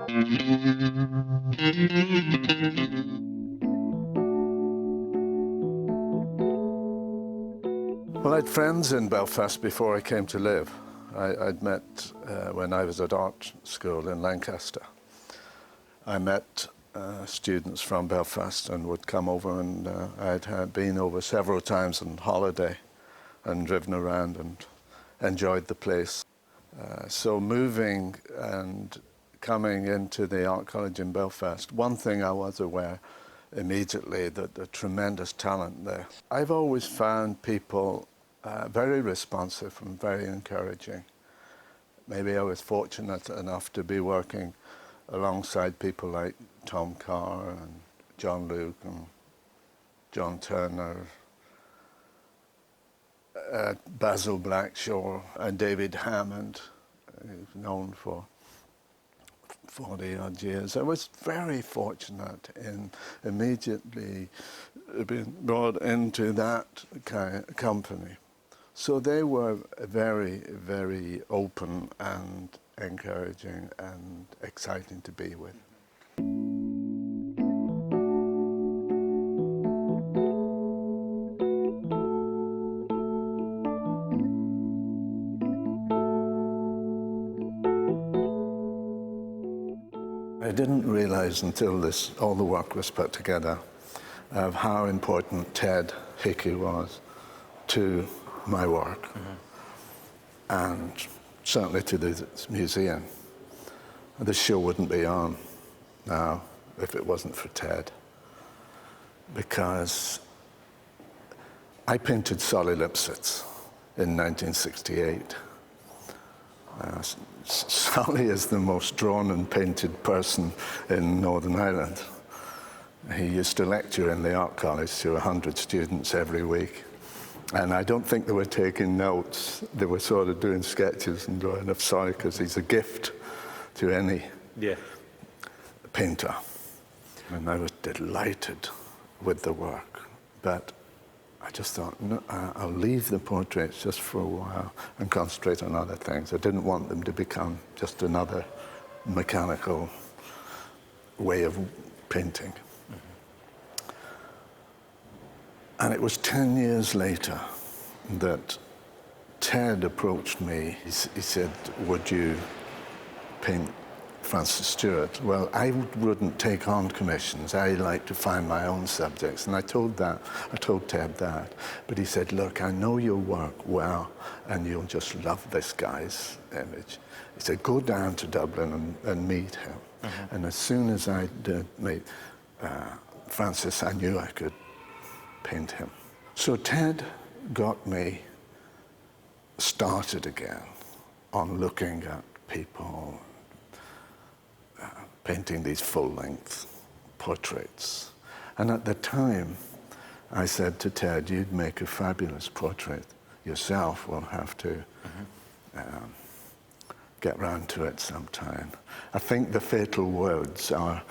Well, I had friends in Belfast before I came to live. I'd met when I was at art school in Lancaster. I met students from Belfast and would come over, and I'd been over several times on holiday and driven around and enjoyed the place. So moving and coming into the art college in Belfast, one thing I was aware immediately, that the tremendous talent there. I've always found people very responsive and very encouraging. Maybe I was fortunate enough to be working alongside people like Tom Carr and John Luke and John Turner, Basil Blackshaw and David Hammond, who's known for 40-odd years. I was very fortunate in immediately being brought into that kind of company. So they were very, very open and encouraging and exciting to be with. I didn't realize until all the work was put together of how important Ted Hickey was to my work, and certainly to this museum. The show wouldn't be on now if it wasn't for Ted, because I painted Solly Lipsitz in 1968. Solly is the most drawn and painted person in Northern Ireland. He used to lecture in the art college to 100 students every week. And I don't think they were taking notes. They were sort of doing sketches and drawing of Solly, because he's a gift to any painter. And I was delighted with the work. But I just thought, no, I'll leave the portraits just for a while and concentrate on other things. I didn't want them to become just another mechanical way of painting. And it was 10 years later that Ted approached me. He said, would you paint Francis Stewart? Well, I wouldn't take on commissions. I like to find my own subjects. And I told Ted that. But he said, look, I know your work well, and you'll just love this guy's image. He said, go down to Dublin and meet him. And as soon as I did meet Francis, I knew I could paint him. So Ted got me started again on looking at people, painting these full-length portraits. And at the time, I said to Ted, you'd make a fabulous portrait yourself. We'll have to get round to it sometime. I think the fatal words are,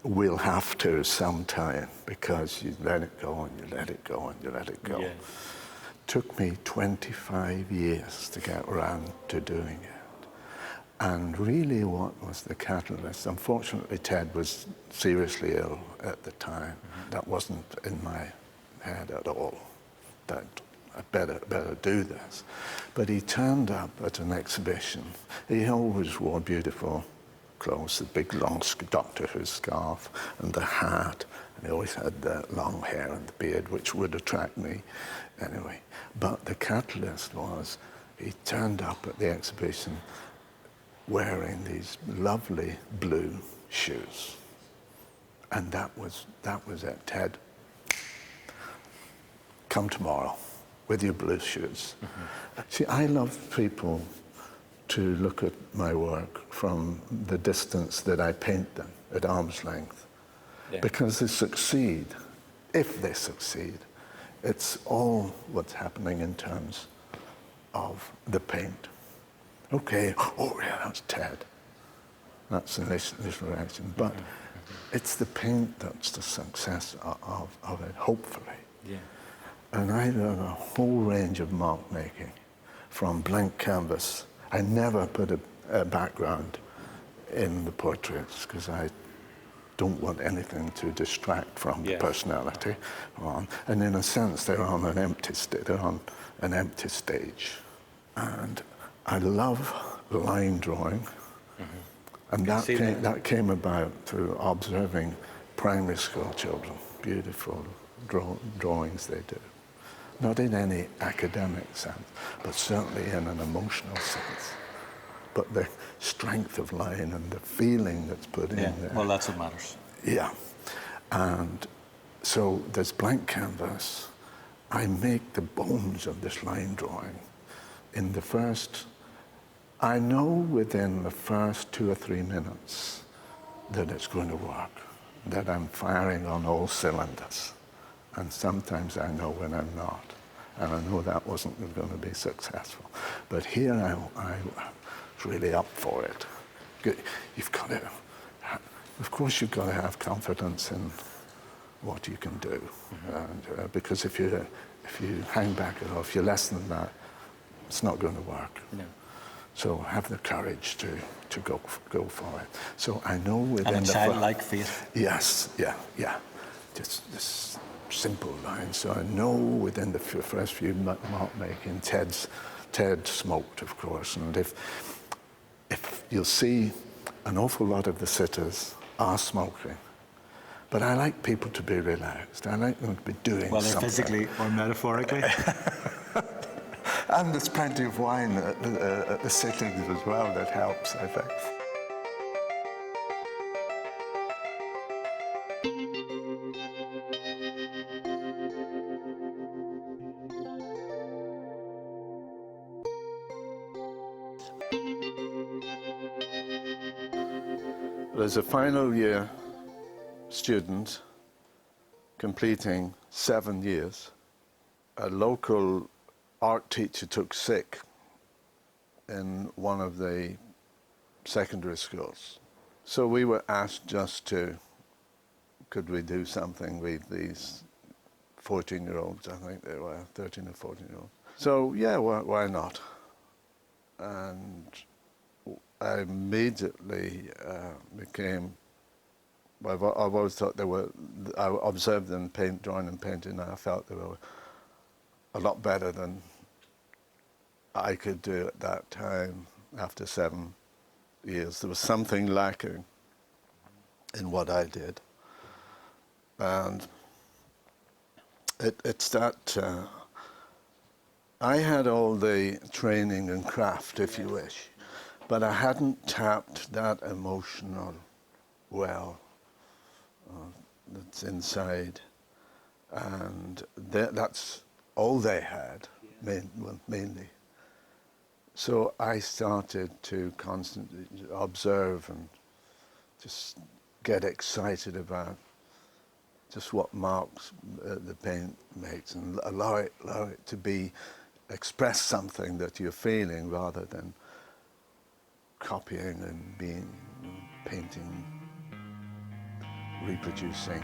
we'll have to sometime, because you let it go and you let it go and you let it go. Took me 25 years to get around to doing it. And really what was the catalyst? Unfortunately, Ted was seriously ill at the time. That wasn't in my head at all, that I better do this. But he turned up at an exhibition. He always wore beautiful clothes, the big long Doctor Who scarf and the hat, and he always had the long hair and the beard, which would attract me anyway. But the catalyst was, he turned up at the exhibition wearing these lovely blue shoes. And that was it. Ted, come tomorrow with your blue shoes. See, I love people to look at my work from the distance that I paint them, at arm's length. Because they succeed. If they succeed, it's all what's happening in terms of the paint. Okay, oh yeah, that's Ted. That's the initial reaction. But it's the paint that's the success of it, hopefully. And I did a whole range of mark making, from blank canvas. I never put a background in the portraits because I don't want anything to distract from the personality. And in a sense, they're on an empty stage. And I love line drawing. And that came about through observing primary school children. Beautiful drawings they do. Not in any academic sense, but certainly in an emotional sense. But the strength of line and the feeling that's put in there. Well, that's what matters. Yeah. And so there's blank canvas. I make the bones of this line drawing in the first, I know within the first 2 or 3 minutes that it's going to work, that I'm firing on all cylinders. And sometimes I know when I'm not. And I know that wasn't going to be successful. But here I was really up for it. You've got to, of course you've got to have confidence in what you can do. And, because if you hang back at all, if you're less than that, it's not going to work. No. So have the courage to go for it. So I know within and a childlike faith. Yes, yeah. Just this simple line. So I know within the first few mark making, Ted smoked, of course, and if you'll see an awful lot of the sitters are smoking. But I like people to be relaxed. I like them to be doing something. Whether physically or metaphorically. And there's plenty of wine at the sittings as well that helps, I think. There's a final year student completing 7 years. A local art teacher took sick in one of the secondary schools. So we were asked could we do something with these 14-year-olds, I think they were, 13 or 14-year-olds. So yeah, why not? And I immediately I've always thought I observed them drawing and painting, and I felt they were a lot better than I could do at that time after 7 years. There was something lacking in what I did. And it's that I had all the training and craft, if you wish, but I hadn't tapped that emotional well that's inside. And that's all they had, mainly. So I started to constantly observe and just get excited about just what marks the paint makes, and allow it to express something that you're feeling rather than copying and painting, reproducing.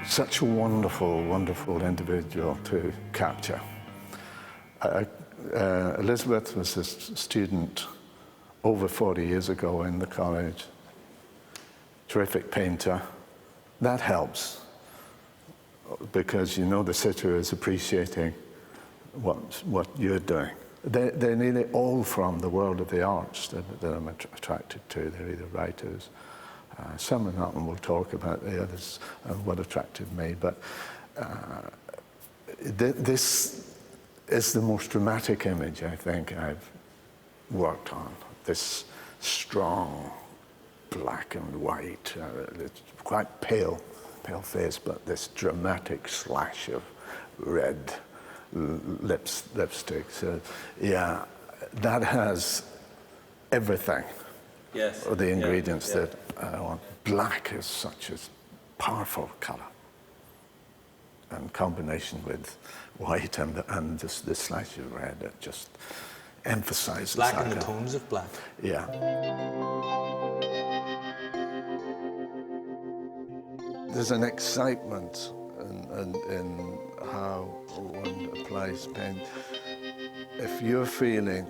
Such a wonderful, wonderful individual to capture. Elizabeth was a student over 40 years ago in the college. Terrific painter. That helps because you know the sitter is appreciating what you're doing. They're nearly all from the world of the arts that I'm attracted to. They're either writers. Some of them will talk about the others, what attracted me, but this is the most dramatic image I think I've worked on. This strong black and white, it's quite pale face, but this dramatic slash of red lipstick. So yeah, that has everything. Yes. Or the ingredients that I want. Black is such a powerful colour, and combination with white and just this slash of red, it just emphasises black and the tones of black. Yeah. there's an excitement in how one applies paint. If you're feeling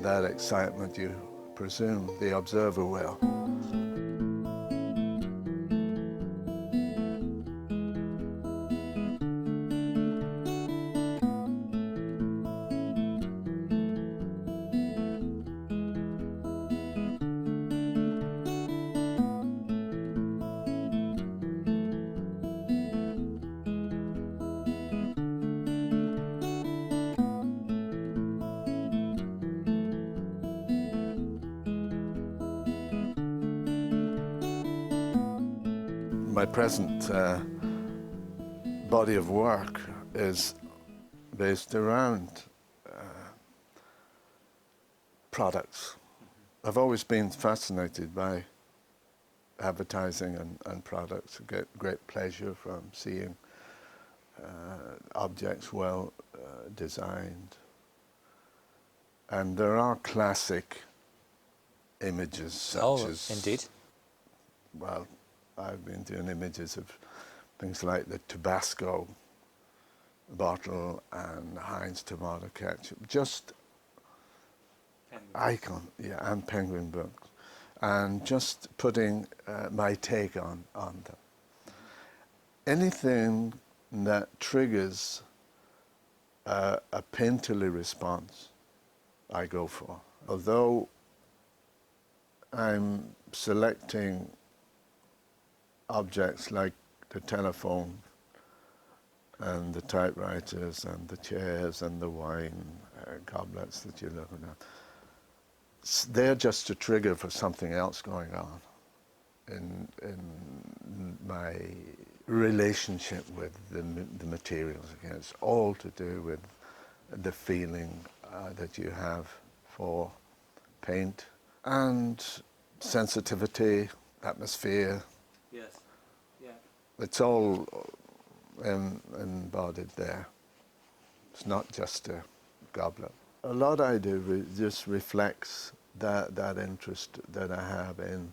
that excitement, you presume the observer will. My present body of work is based around products. I've always been fascinated by advertising and products. I get great pleasure from seeing objects well designed. And there are classic images such as... indeed. Well, I've been doing images of things like the Tabasco bottle and Heinz tomato ketchup, just icon, yeah, and penguin books, and just putting my take on them. Anything that triggers a painterly response, I go for. Although I'm selecting objects like the telephone and the typewriters and the chairs and the wine goblets that you're looking at. They're just a trigger for something else going on in my relationship with the materials. Again, it's all to do with the feeling that you have for paint and sensitivity, atmosphere. Yes. Yeah. It's all embodied there. It's not just a goblet. A lot I do just reflects that interest that I have in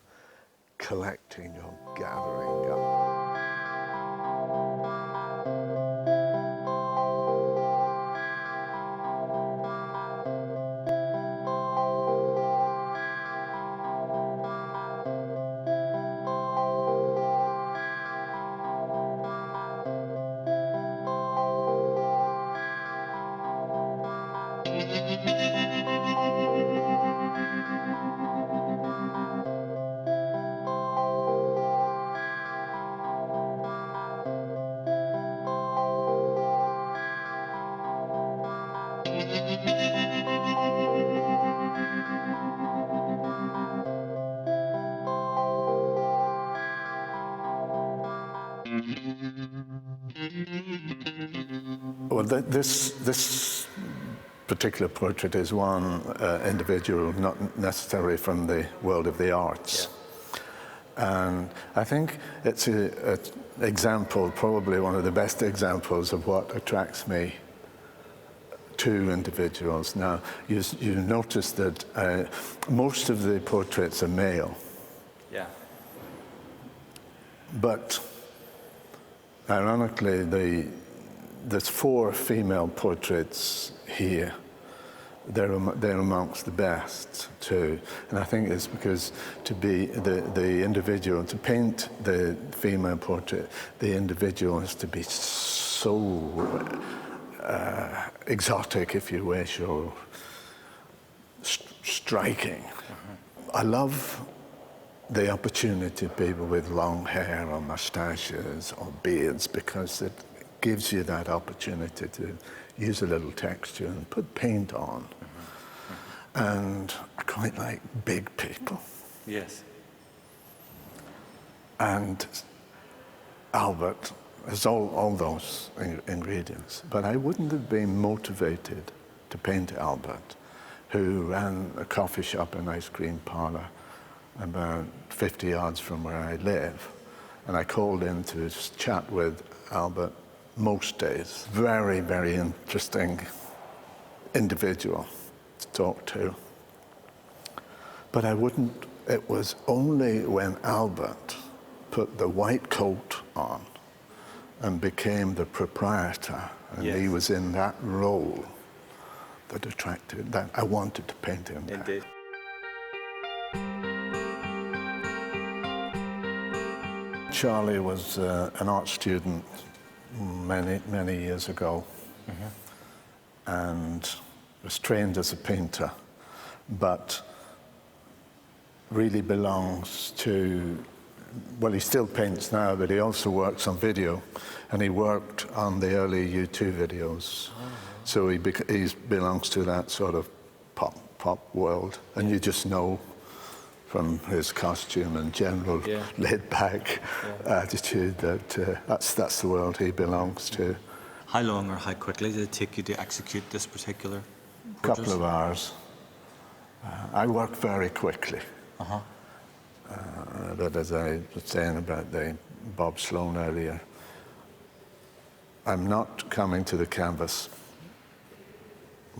collecting or gathering up. Well, this particular portrait is one individual, not necessarily from the world of the arts. Yeah. And I think it's an example, probably one of the best examples of what attracts me to individuals. Now, you notice that most of the portraits are male. Yeah. But ironically, there's 4 female portraits here. They're amongst the best too, and I think it's because to be the individual, to paint the female portrait, the individual has to be so exotic, if you wish, or striking. Mm-hmm. I love the opportunity of people with long hair or moustaches or beards, because it gives you that opportunity to use a little texture and put paint on. Mm-hmm. And I quite like big people. Yes. And Albert has all those ingredients. But I wouldn't have been motivated to paint Albert, who ran a coffee shop and ice cream parlor about 50 yards from where I live. And I called in to chat with Albert most days. Very, very interesting individual to talk to. But I wouldn't, it was only when Albert put the white coat on and became the proprietor, and Yes. he was in that role that attracted, that I wanted to paint him there. Indeed. Charlie was an art student many years ago, and was trained as a painter, but really belongs to, well, he still paints now, but he also works on video, and he worked on the early U2 videos. So he belongs to that sort of pop world, and you just know from his costume and general laid-back attitude that that's the world he belongs to. How long or how quickly did it take you to execute this particular A portrait? couple of hours. I work very quickly. But as I was saying about the Bob Sloan earlier, I'm not coming to the canvas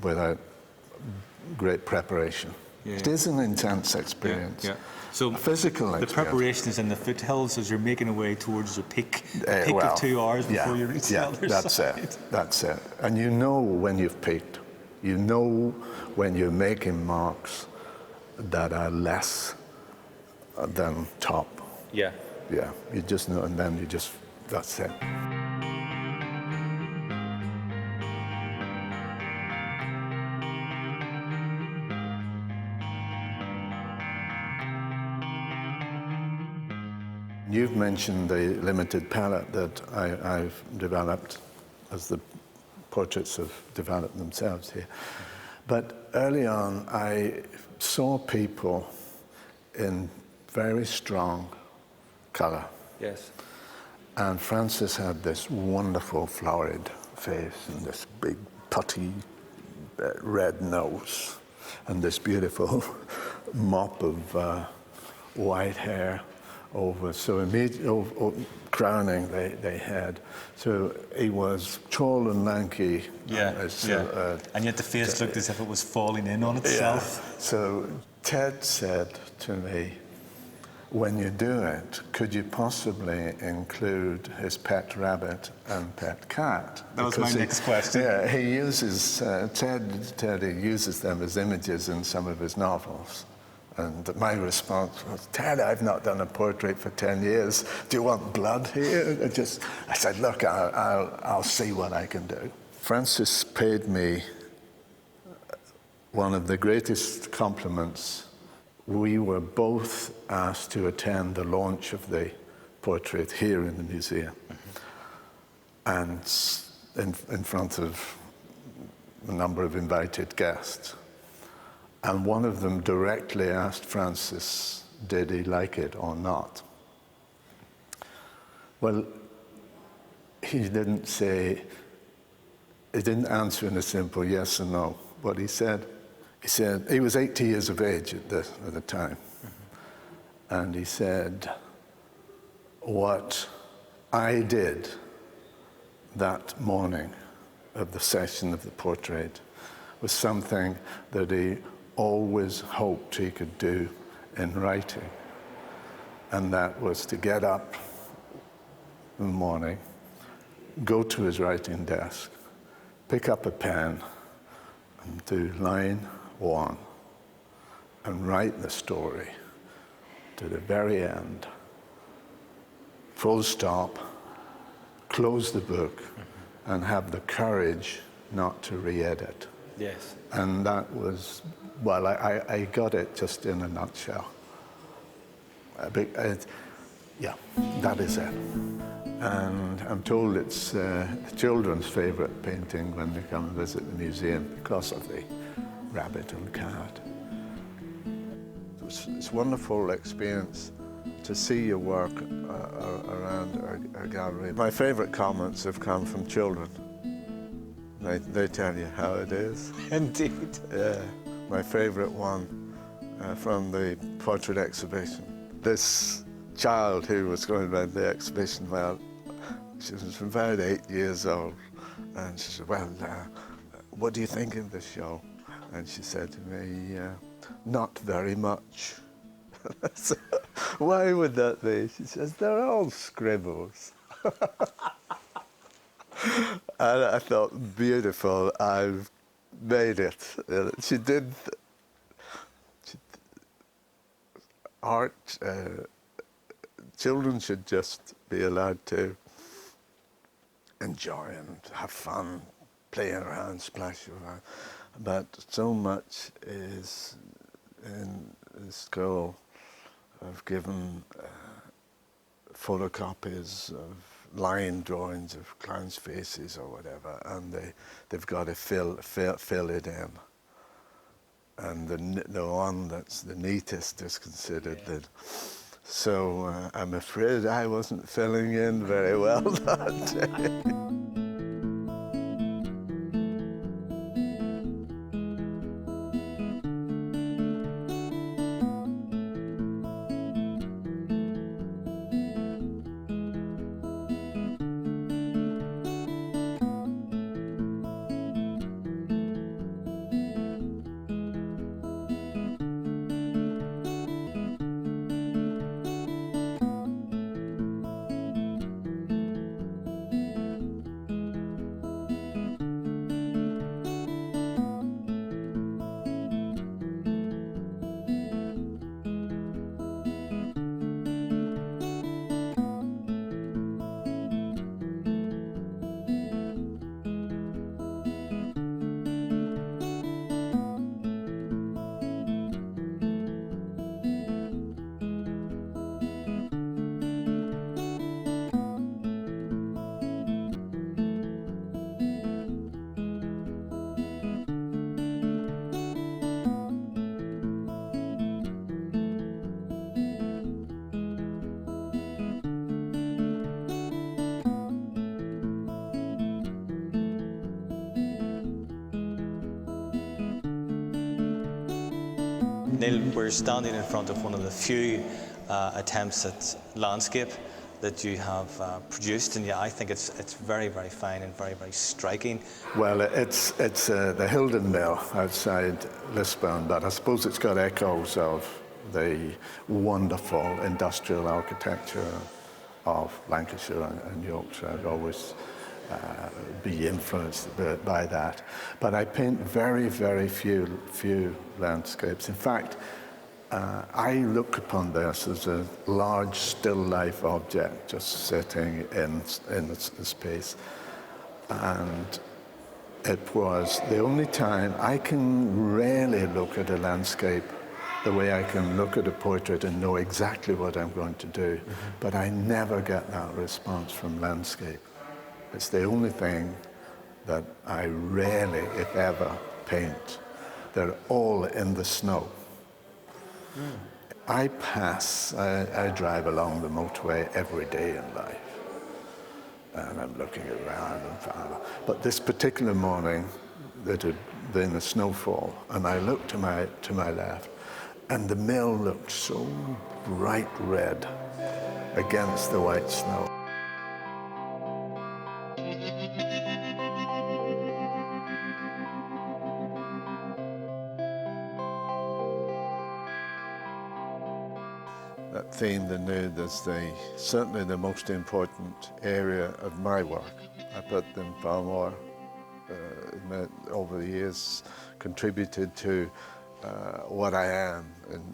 without great preparation. Yeah. It is an intense experience. Yeah. So a physical the experience. preparation is in the foothills as you're making your way towards the peak Well, of 2 hours before you reach the other that's side. That's it. And you know when you've peaked. You know when you're making marks that are less than top. Yeah. Yeah, you just know, and then that's it. You've mentioned the limited palette that I've developed as the portraits have developed themselves here. But early on, I saw people in very strong colour. Yes. And Francis had this wonderful florid face and this big putty red nose and this beautiful mop of white hair over, so immediately crowning they had. So he was tall and lanky. And yet the face looked as if it was falling in on itself. Yeah. So Ted said to me, when you do it, could you possibly include his pet rabbit and pet cat? That was my next question. Yeah, he uses, Ted uses them as images in some of his novels. And my response was, Ted, I've not done a portrait for 10 years. Do you want blood here? I said, look, I'll see what I can do. Francis paid me one of the greatest compliments. We were both asked to attend the launch of the portrait here in the museum, and in front of a number of invited guests. And one of them directly asked Francis, did he like it or not? Well, he didn't answer in a simple yes or no. What he said he was 80 years of age at the time. And he said, what I did that morning of the session of the portrait was something that he always hoped he could do in writing. And that was to get up in the morning, go to his writing desk, pick up a pen, and do line 1, and write the story to the very end, full stop, close the book, and have the courage not to re-edit. Yes. And that was, well, I got it just in a nutshell. Yeah, that is it. And I'm told it's children's favourite painting when they come and visit the museum because of the rabbit and cat. It's a wonderful experience to see your work around our gallery. My favourite comments have come from children. They tell you how it is. Indeed. Yeah, my favourite one from the portrait exhibition. This child who was going around the exhibition, well, she was about 8 years old, and she said, well, what do you think of this show? And she said to me, not very much. So, why would that be? She says, they're all scribbles. And I thought, beautiful, I've made it. She did art. Children should just be allowed to enjoy and have fun, playing around, splashing around. But so much is in the school. I've given photocopies of line drawings of clowns' faces or whatever, and they've got to fill it in. And the one that's the neatest is considered the. So I'm afraid I wasn't filling in very well that day. Neil, we're standing in front of one of the few attempts at landscape that you have produced, and yeah, I think it's very, very fine and very, very striking. Well, it's the Hilden Mill outside Lisburn, but I suppose it's got echoes of the wonderful industrial architecture of Lancashire and Yorkshire. I'd always be influenced by that. But I paint very, very few landscapes. In fact, I look upon this as a large still life object just sitting in space. And it was the only time I can rarely look at a landscape the way I can look at a portrait and know exactly what I'm going to do. Mm-hmm. But I never get that response from landscape. It's the only thing that I rarely, if ever, paint. They're all in the snow. I drive along the motorway every day in life. And I'm looking around and found. But this particular morning, there had been a snowfall, and I looked to my left, and the mill looked so bright red against the white snow. That theme, the nude, is certainly the most important area of my work. I put them far more, over the years, contributed to what I am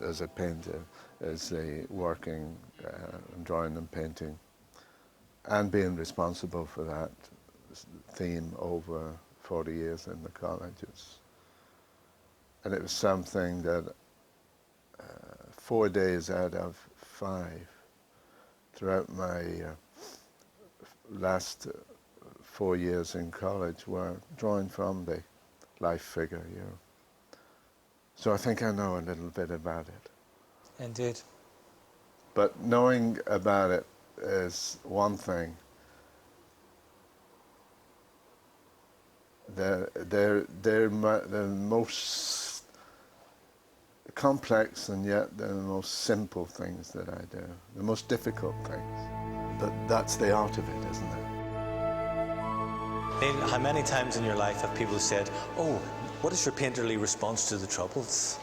as a painter, as a working and drawing and painting, and being responsible for that theme over 40 years in the colleges. And it was something that 4 days out of 5 throughout my last 4 years in college were drawing from the life figure, you know. So I think I know a little bit about it. Indeed. But knowing about it is one thing. They're the most complex, and yet they're the most simple things that I do, the most difficult things. But that's the art of it, isn't it? Neil, how many times in your life have people said, oh, what is your painterly response to the Troubles?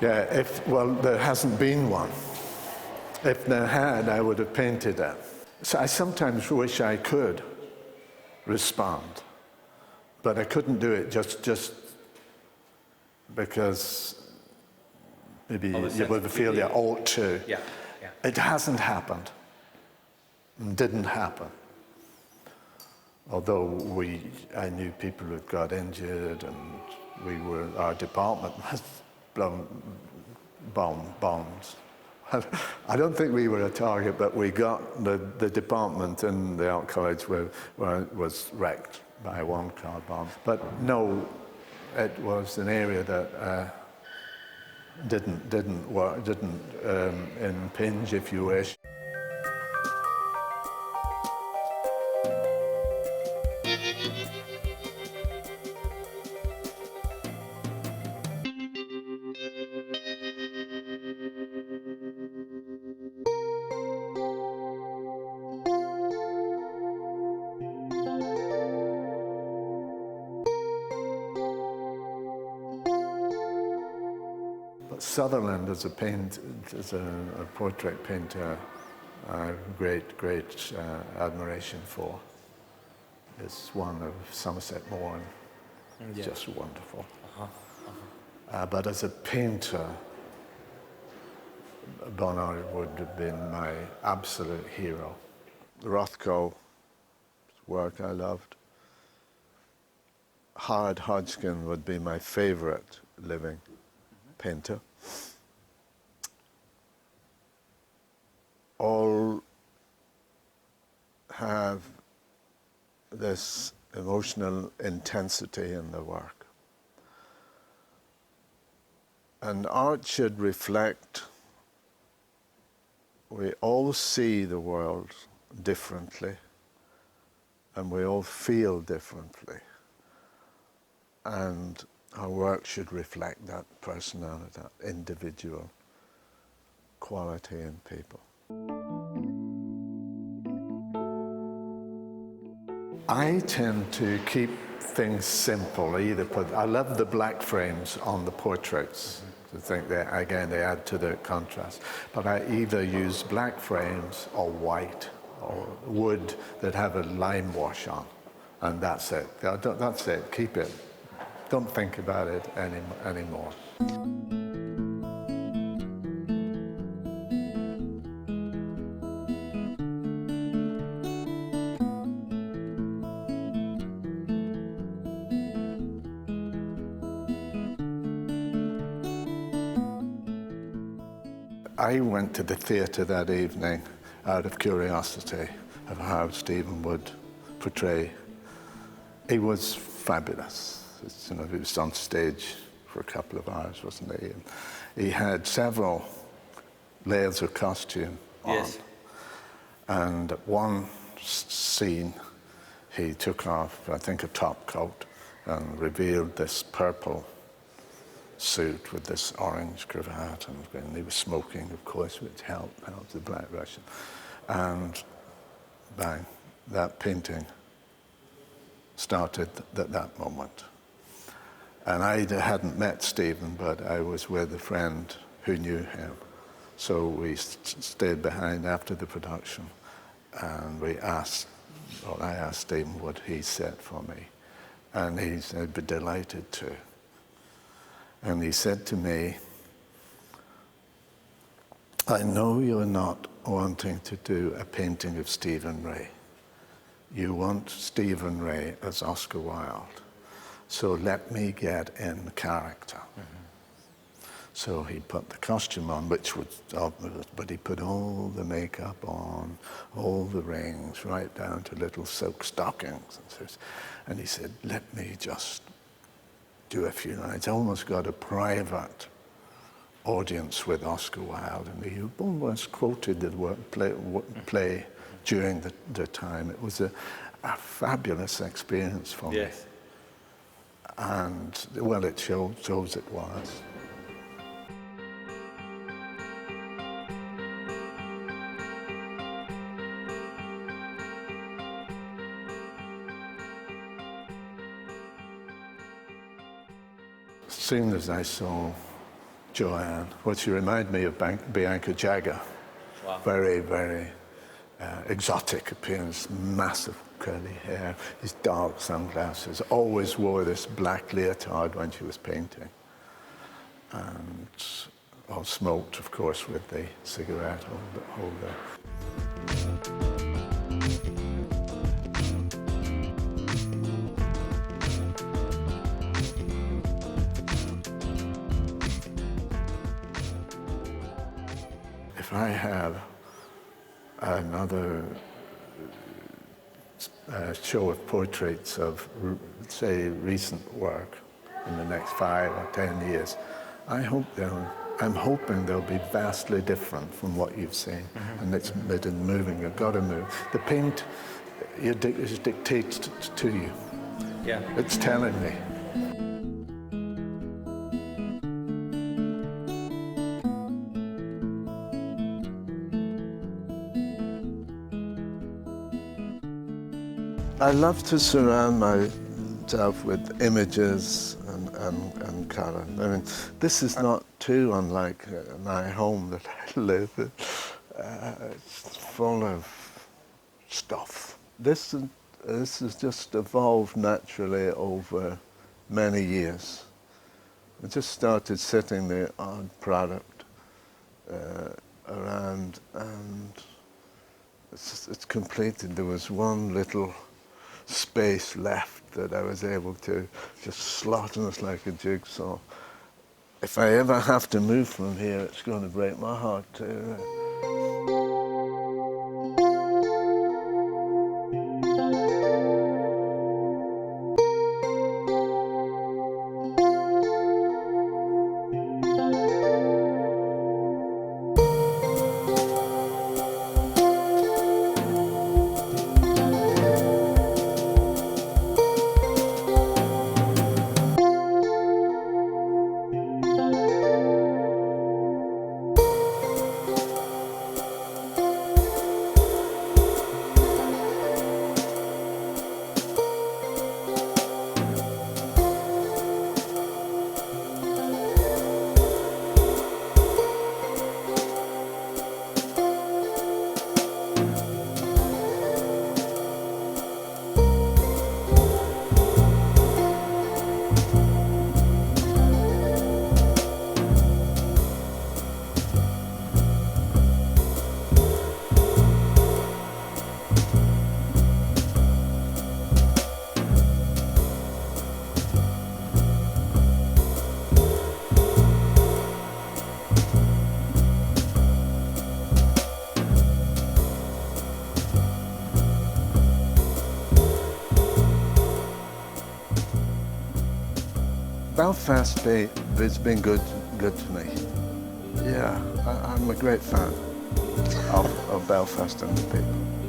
Yeah, well, there hasn't been one. If there had, I would have painted it. So I sometimes wish I could respond, but I couldn't do it just because maybe you would feel you ought to. Yeah, yeah. It hasn't happened. Didn't happen. Although I knew people who got injured, and our department was blown bombs. I don't think we were a target, but we got the department in the art college where it was wrecked by one car bomb. But no, it was an area that didn't work, didn't impinge, if you wish. Sutherland as a portrait painter, I have great admiration for. Is one of Somerset Maugham, just wonderful. But as a painter, Bonnard would have been my absolute hero. Rothko, work I loved. Howard Hodgkin would be my favorite living painter. All have this emotional intensity in the work. And art should reflect, we all see the world differently, and we all feel differently. And our work should reflect that personality, that individual quality in people. I tend to keep things simple. I love the black frames on the portraits. I think they add to the contrast. But I either use black frames or white or wood that have a lime wash on, and that's it. That's it. Keep it. Don't think about it anymore. I went to the theatre that evening out of curiosity of how Stephen would portray. He was fabulous. He was on stage for a couple of hours, wasn't he? And he had several layers of costume on. Yes. And at one scene, he took off, I think, a top coat and revealed this purple suit with this orange cravat, and he was smoking, of course, which helped the Black Russian. And bang, that painting started at that moment. And I hadn't met Stephen, but I was with a friend who knew him. So we stayed behind after the production, and I asked Stephen what he said for me. And he said, I'd be delighted to. And he said to me, I know you're not wanting to do a painting of Stephen Ray. You want Stephen Ray as Oscar Wilde. So let me get in character. Mm-hmm. So he put the costume on, which was obvious, but he put all the makeup on, all the rings, right down to little silk stockings. And he said, let me just do a few lines. I almost got a private audience with Oscar Wilde, and he almost quoted the word play during the time. It was a fabulous experience for me. Yes. And, well, it shows it was. As soon as I saw Joanne. Well, she reminded me of Bianca Jagger. Wow. Very, very exotic appearance, massive curly hair, these dark sunglasses, always wore this black leotard when she was painting. And all smoked, of course, with the cigarette holder. If I have another show of portraits of, say, recent work in the next 5 or 10 years, I'm hoping they'll be vastly different from what you've seen. And it's moving, you've got to move. The paint dictates to you. Yeah. It's telling me. I love to surround myself with images and colour. I mean, this is not too unlike my home that I live in. It's full of stuff. This has just evolved naturally over many years. I just started setting the odd product around, and it's completed. There was one little space left that I was able to just slot in it like a jigsaw. If I ever have to move from here, it's going to break my heart too. Belfast has been good to me. Yeah, I'm a great fan of Belfast and the people.